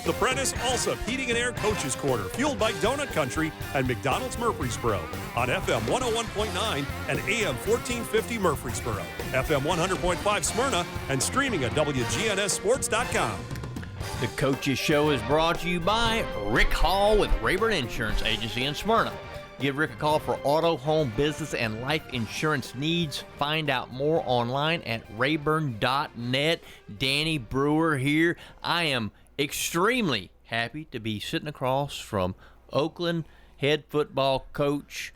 The Prentice Alsop Heating and Air Coaches Corner, fueled by Donut Country and McDonald's Murfreesboro on FM 101.9 and AM 1450 Murfreesboro, FM 100.5 Smyrna, and streaming at WGNSSports.com. The Coaches Show is brought to you by Rick Hall with Rayburn Insurance Agency in Smyrna. Give Rick a call for auto, home, business, and life insurance needs. Find out more online at rayburn.net. Danny Brewer here. I am extremely happy to be sitting across from Oakland head football coach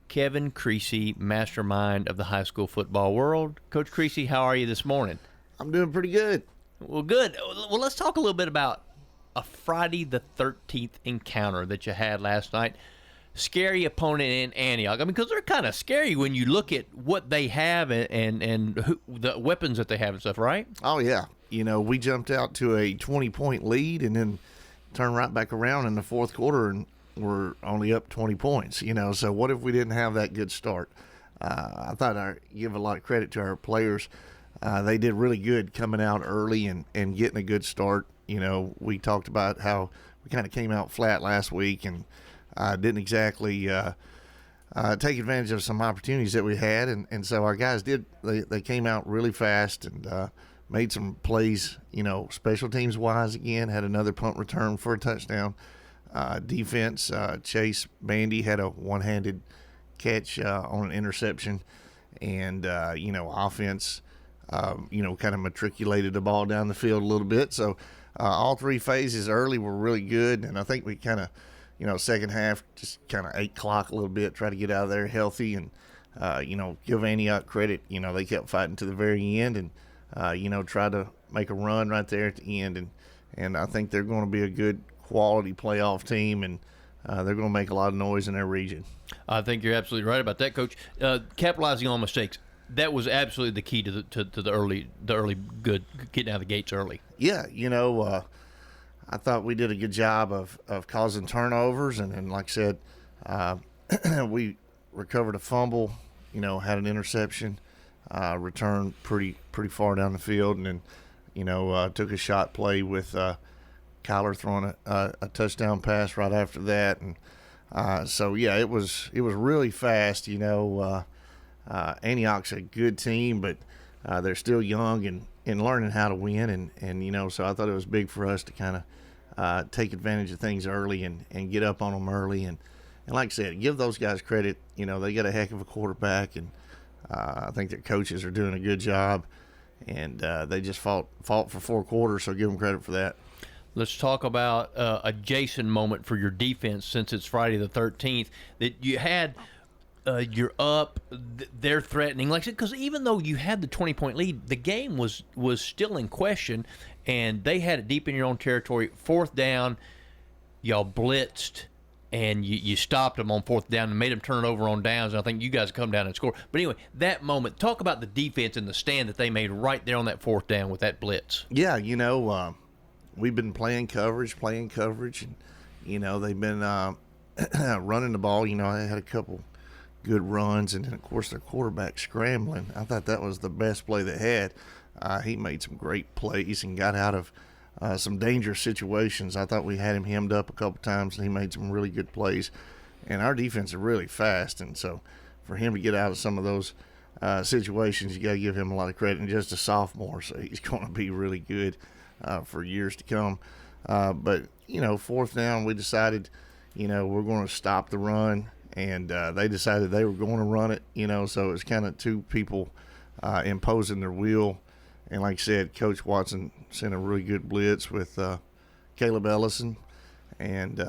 Kevin Creasy, mastermind of the high school football world. Coach Creasy, how are you this morning? I'm doing pretty good. Well, good. Well, let's talk a little bit about a Friday the 13th encounter that you had last night. Scary opponent in Antioch. I mean, because they're kind of scary when you look at what they have and the weapons that they have and stuff, right? Oh, yeah. You know, we jumped out to a 20-point lead and then turned right back around in the fourth quarter and we're only up 20 points, you know. So what if we didn't have that good start? I thought I'd give a lot of credit to our players. They did really good coming out early and getting a good start. You know, we talked about how we kind of came out flat last week and didn't exactly take advantage of some opportunities that we had. And so our guys did. They came out really fast and made some plays, you know, special teams wise again, had another punt return for a touchdown. Defense, Chase Bandy had a one-handed catch on an interception. And, you know, offense, you know, kind of matriculated the ball down the field a little bit. So all three phases early were really good. And I think we kind of, you know, second half just kind of ate clock a little bit, try to get out of there healthy and, you know, give Antioch credit. You know, they kept fighting to the very end and, you know, tried to make a run right there at the end. And I think they're going to be a good quality playoff team and they're going to make a lot of noise in their region. I think you're absolutely right about that, Coach. Capitalizing on mistakes. That was absolutely the key to the early good, getting out of the gates early. Yeah, you know, I thought we did a good job of causing turnovers, and like I said, we recovered a fumble, you know, had an interception, returned pretty far down the field, and then, you know, took a shot play with Kyler throwing a touchdown pass right after that, and so yeah, it was really fast, you know. Antioch's a good team, but they're still young and learning how to win, and you know, so I thought it was big for us to kind of take advantage of things early and get up on them early, and like I said, give those guys credit. You know, they got a heck of a quarterback, and I think their coaches are doing a good job, and they just fought for 4 quarters, so give them credit for that. Let's talk about a Jason moment for your defense since it's Friday the 13th that you had. You're up, they're threatening. Like I said, because even though you had the 20-point lead, the game was still in question, and they had it deep in your own territory. 4th down, y'all blitzed, and you stopped them on 4th down and made them turn it over on downs, and I think you guys come down and score. But anyway, that moment, talk about the defense and the stand that they made right there on that 4th down with that blitz. Yeah, you know, we've been playing coverage, and, you know, they've been running the ball. You know, I had a couple good runs, and then of course their quarterback scrambling. I thought that was the best play they had. He made some great plays and got out of some dangerous situations. I thought we had him hemmed up a couple times, and he made some really good plays. And our defense is really fast, and so for him to get out of some of those situations, you got to give him a lot of credit. And just a sophomore, so he's going to be really good for years to come. But you know, 4th down, we decided, you know, we're going to stop the run. And they decided they were going to run it, you know, so it was kind of two people imposing their will. And like I said, Coach Watson sent a really good blitz with Caleb Ellison. And,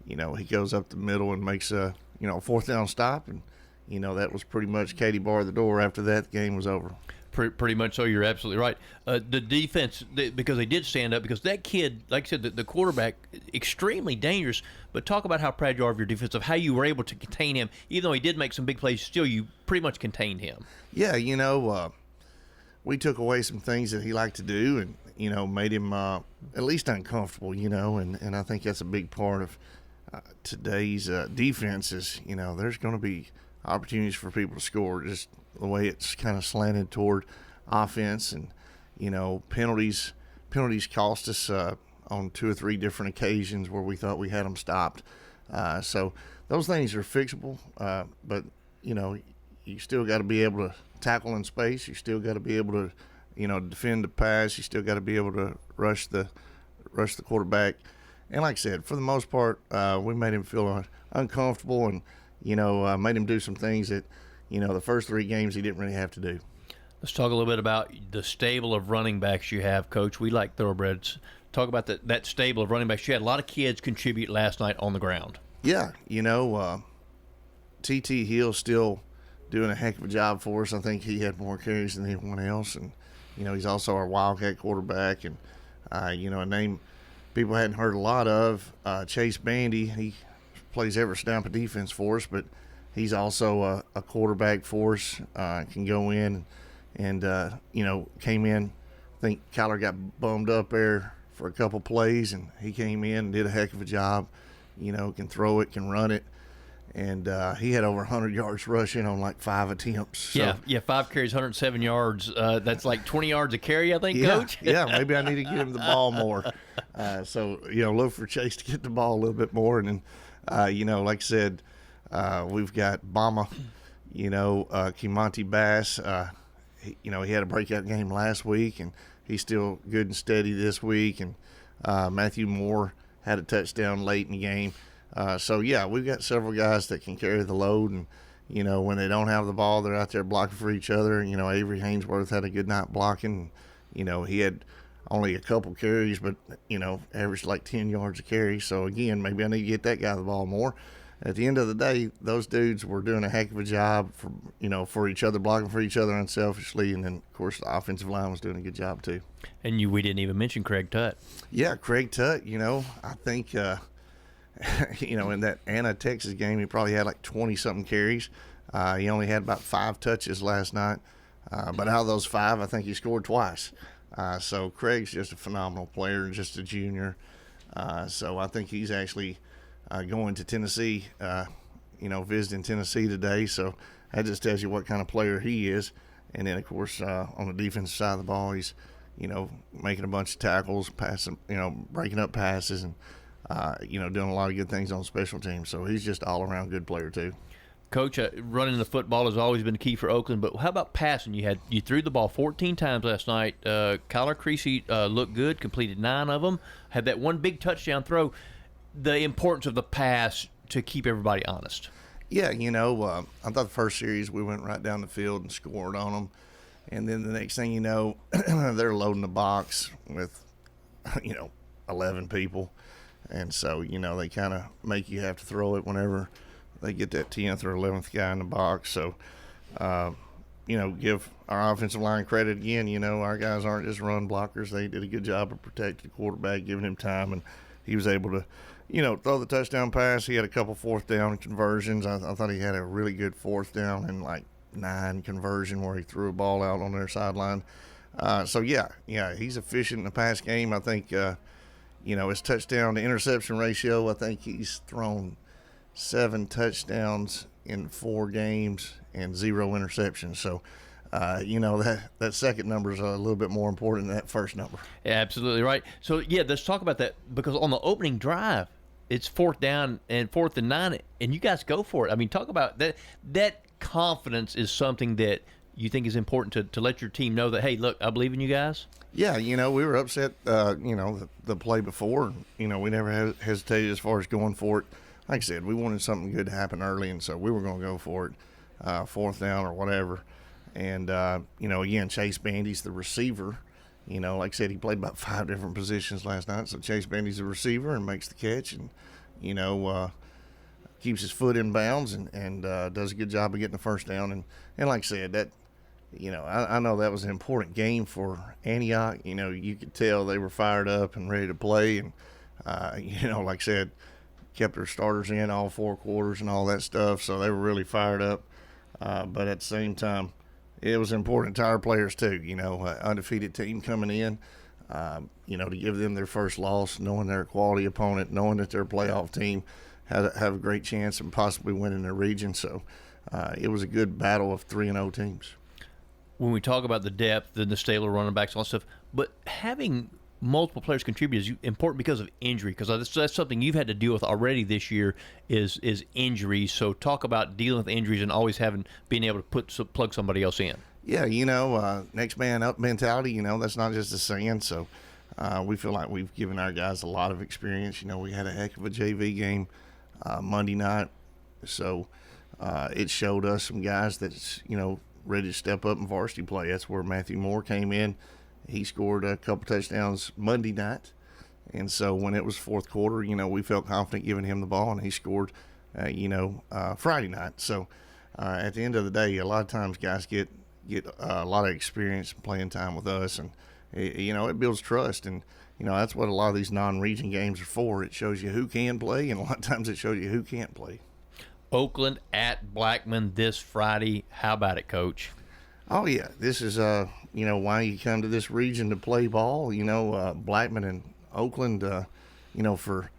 you know, he goes up the middle and makes a, you know, 4th down stop. And, you know, that was pretty much Katie barred the door. After that, the game was over. Pretty much so. You're absolutely right. The defense, because they did stand up, because that kid, like I said, the quarterback, extremely dangerous. But talk about how proud you are of your defense, of how you were able to contain him. Even though he did make some big plays, still you pretty much contained him. Yeah, you know, we took away some things that he liked to do and, you know, made him at least uncomfortable, you know, and I think that's a big part of today's defense is, you know, there's going to be opportunities for people to score, just the way it's kind of slanted toward offense. And, you know, penalties cost us a on 2 or 3 different occasions where we thought we had them stopped. So those things are fixable, but you still got to be able to tackle in space. You still got to be able to, defend the pass. You still got to be able to rush the quarterback. And like I said, for the most part, we made him feel uncomfortable and, made him do some things that, the first 3 games he didn't really have to do. Let's talk a little bit about the stable of running backs you have, Coach. We like thoroughbreds. Talk about that stable of running backs. You had a lot of kids contribute last night on the ground. Yeah, T.T. Hill's still doing a heck of a job for us. I think he had more carries than anyone else. And, he's also our Wildcat quarterback. And, a name people hadn't heard a lot of, Chase Bandy. He plays every snap of defense for us, but he's also a quarterback for us, can go in and came in. I think Kyler got bummed up there for a couple plays, and he came in and did a heck of a job. Can throw it, can run it. And he had over 100 yards rushing on like 5 attempts. So. Yeah, 5 carries, 107 yards. That's like 20 yards a carry, I think, Coach? Yeah, maybe I need to give him the ball more. So, look for Chase to get the ball a little bit more. And then, like I said, we've got Bama, Kimonte Bass. He had a breakout game last week, and he's still good and steady this week. And Matthew Moore had a touchdown late in the game. We've got several guys that can carry the load. And, when they don't have the ball, they're out there blocking for each other. Avery Hainsworth had a good night blocking. He had only a couple carries, but, averaged like 10 yards a carry. So, again, maybe I need to get that guy the ball more. At the end of the day, those dudes were doing a heck of a job for each other, blocking for each other unselfishly. And then, of course, the offensive line was doing a good job too. And we didn't even mention Craig Tutt. Yeah, Craig Tutt, I think, in that Anna, Texas game, he probably had like 20-something carries. He only had about 5 touches last night. But out of those 5, I think he scored twice. So Craig's just a phenomenal player, just a junior. So I think he's actually going to Tennessee, visiting Tennessee today. So that just tells you what kind of player he is. And then, of course, on the defensive side of the ball, he's, making a bunch of tackles, passing, breaking up passes, and, doing a lot of good things on special teams. So he's just all-around good player too. Coach, running the football has always been key for Oakland, but how about passing? You threw the ball 14 times last night. Kevin Creasy looked good, completed 9 of them, had that one big touchdown throw. The importance of the pass to keep everybody honest. Yeah, I thought the first series we went right down the field and scored on them. And then the next thing you know, they're loading the box with, 11 people. And so, they kind of make you have to throw it whenever they get that 10th or 11th guy in the box. So, give our offensive line credit again. Our guys aren't just run blockers. They did a good job of protecting the quarterback, giving him time, and he was able to, throw the touchdown pass. He had a couple 4th down conversions. I thought he had a really good 4th down and like 9 conversion where he threw a ball out on their sideline. He's efficient in the pass game. I think, his touchdown to interception ratio, I think he's thrown 7 touchdowns in 4 games and 0 interceptions. So, that second number is a little bit more important than that first number. Yeah, absolutely right. So, let's talk about that, because on the opening drive, it's 4th down and 4th and 9, and you guys go for it. I mean, talk about that. That confidence is something that you think is important to let your team know that, hey, look, I believe in you guys? Yeah, we were upset, the play before. We never hesitated as far as going for it. Like I said, we wanted something good to happen early, and so we were going to go for it, 4th down or whatever. And, again, Chase Bandy's the receiver. Like I said, he played about 5 different positions last night. So Chase Bandy's the receiver and makes the catch and, keeps his foot in bounds and does a good job of getting the first down. And like I said, that, I know that was an important game for Antioch. You could tell they were fired up and ready to play. And, like I said, kept their starters in all 4 quarters and all that stuff. So they were really fired up. But at the same time, it was important to our players too, undefeated team coming in, to give them their first loss, knowing they're a quality opponent, knowing that they're a playoff team, have a great chance of possibly winning their region. So it was a good battle of 3-0 teams. When we talk about the depth and the stable running backs and all that stuff, but having multiple players contribute is important because of injury, because that's something you've had to deal with already this year is injuries. So talk about dealing with injuries and always being able to plug somebody else in. Yeah, next man up mentality, that's not just a saying. So we feel like we've given our guys a lot of experience. We had a heck of a JV game Monday night. So it showed us some guys that's, ready to step up in varsity play. That's where Matthew Moore came in. He scored a couple touchdowns Monday night. And so when it was fourth quarter, we felt confident giving him the ball, and he scored, Friday night. So at the end of the day, a lot of times guys get a lot of experience playing time with us, and, it builds trust. And, that's what a lot of these non-region games are for. It shows you who can play, and a lot of times it shows you who can't play. Oakland at Blackman this Friday. How about it, Coach? Oh, yeah. This is, why you come to this region to play ball. Blackman and Oakland, for,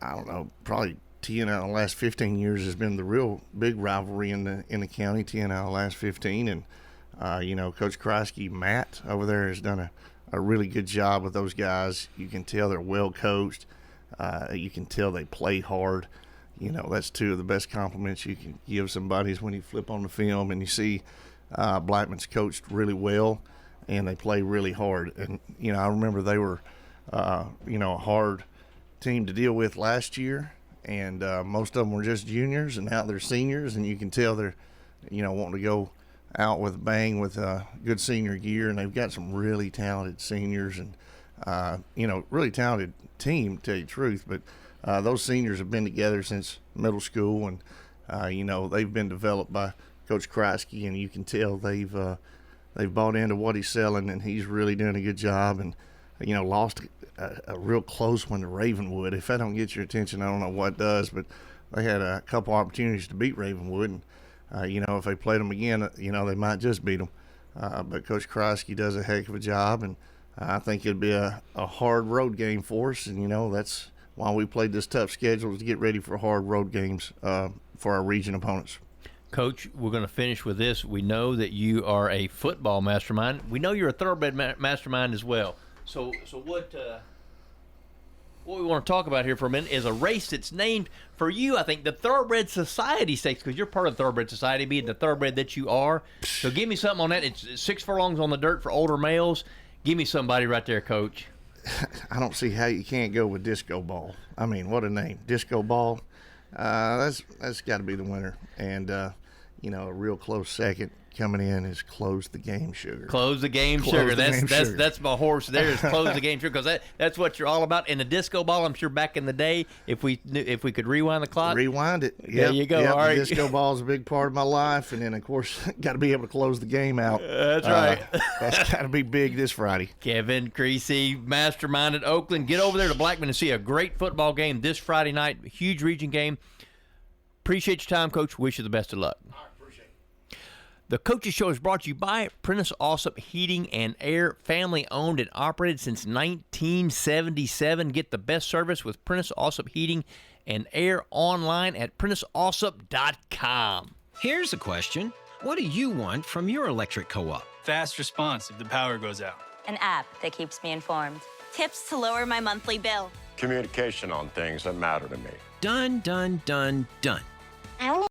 I don't know, probably 10 out of the last 15 years has been the real big rivalry in the county, 10 out of the last 15. And, Coach Creasy, Matt over there, has done a really good job with those guys. You can tell they're well coached. You can tell they play hard. That's two of the best compliments you can give somebody is when you flip on the film and you see Blackman's coached really well and they play really hard. And, I remember they were, a hard team to deal with last year. And most of them were just juniors, and now they're seniors. And you can tell they're, wanting to go out with a bang with good senior gear. And they've got some really talented seniors and, really talented team, to tell you the truth. But those seniors have been together since middle school, and they've been developed by Coach Creasy, and you can tell they've bought into what he's selling, and he's really doing a good job. And lost a real close one to Ravenwood. If that don't get your attention, I don't know what does. But they had a couple opportunities to beat Ravenwood, and if they played them again, they might just beat them. But Coach Creasy does a heck of a job, and I think it'd be a hard road game for us, and that's why we played this tough schedule, to get ready for hard road games for our region opponents. Coach, we're going to finish with this. We know that you are a football mastermind. We know you're a thoroughbred mastermind as well. So what we want to talk about here for a minute is a race that's named for you, I think, the Thoroughbred Society Stakes, because you're part of the Thoroughbred Society, being the thoroughbred that you are. So give me something on that. It's 6 furlongs on the dirt for older males. Give me somebody right there, Coach. I don't see how you can't go with Disco Ball. I mean, what a name, Disco Ball. That's got to be the winner. And a real close second coming in is Close the Game Sugar. Close the Game Sugar. That's my horse there, is Close the Game Sugar, because that's what you're all about. And the Disco Ball, I'm sure back in the day, if we could rewind the clock. Rewind it. There you go. Yep, All right. The Disco Ball is a big part of my life. And then, of course, got to be able to close the game out. That's right. That's got to be big this Friday. Kevin Creasy, mastermind at Oakland. Get over there to Blackman and see a great football game this Friday night. Huge region game. Appreciate your time, Coach. Wish you the best of luck. The Coaches Show is brought to you by Prentice Allsup Heating and Air, family owned and operated since 1977. Get the best service with Prentice Allsup Heating and Air online at PrenticeAllsup.com. Here's a question. What do you want from your electric co-op? Fast response if the power goes out. An app that keeps me informed. Tips to lower my monthly bill. Communication on things that matter to me. Done, done, done, done.